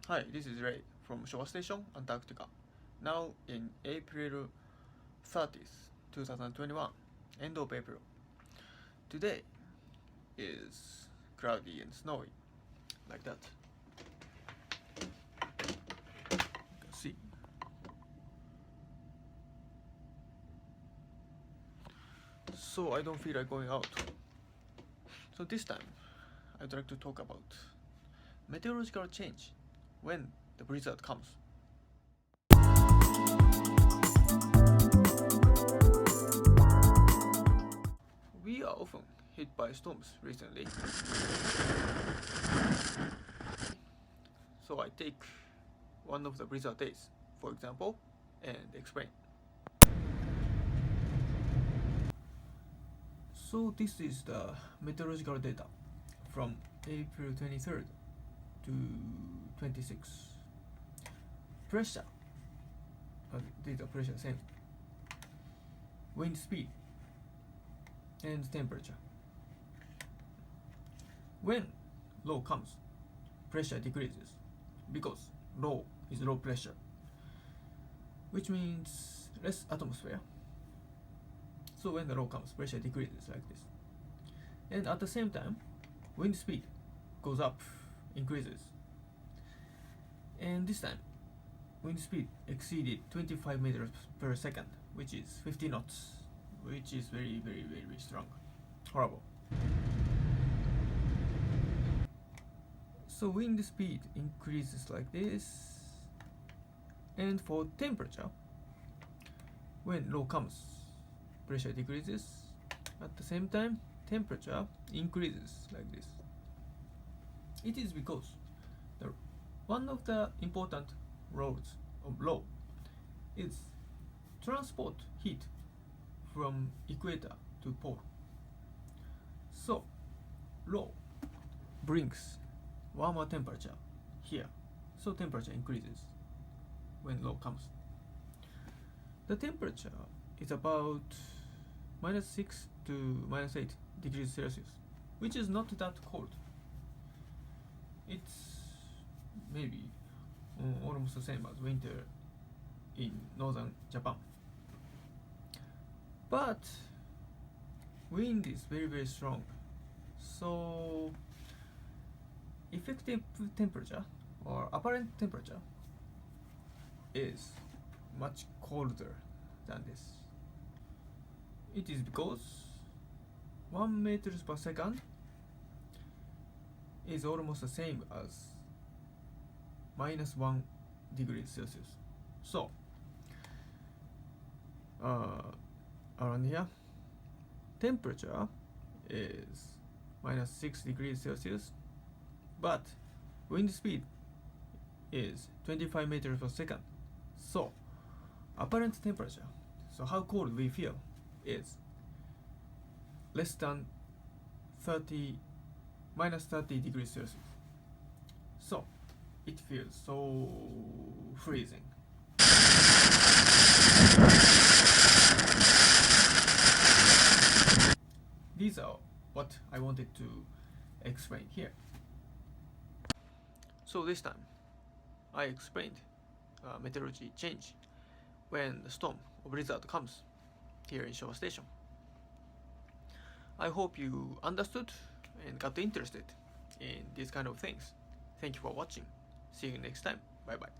Hi, this is Ray from Syowa Station, Antarctica. Now in April 30th, 2021, end of April. Today is cloudy and snowy, like that. You can see. So I don't feel like going out. So this time, I'd like to talk about meteorological change when the blizzard comes. We are often hit by storms recently. So I take one of the blizzard days, for example, and explain. So this is the meteorological data from April 23rd to 26. Pressure, data pressure same. Wind speed and temperature. When low comes, pressure decreases because low is low pressure, which means less atmosphere. So when the low comes, pressure decreases like this. And at the same time, wind speed goes up, increases. And this time, wind speed exceeded 25 meters per second, which is 50 knots, which is very strong. Horrible. So wind speed increases like this. And for temperature, when low comes, pressure decreases. At the same time, temperature increases like this. It is because one of the important roles of law is transport heat from equator to pole. So low brings warmer temperature here, so temperature increases when low comes. The temperature is about -6 to -8 degrees Celsius, which is not that cold. It's maybe almost the same as winter in northern Japan. But wind is very strong, so effective temperature or apparent temperature is much colder than this. It is because 1 meters per second is almost the same as -1 degree Celsius. So around here, temperature is -6 degrees Celsius, but wind speed is 25 meters per second. So apparent temperature, so how cold we feel, is less than -30 degrees Celsius. So it feels so freezing. These are what I wanted to explain here. So this time I explained meteorology change when the storm or blizzard comes here in Syowa Station. I hope you understood and got interested in these kind of things. Thank you for watching. See you next time. Bye bye.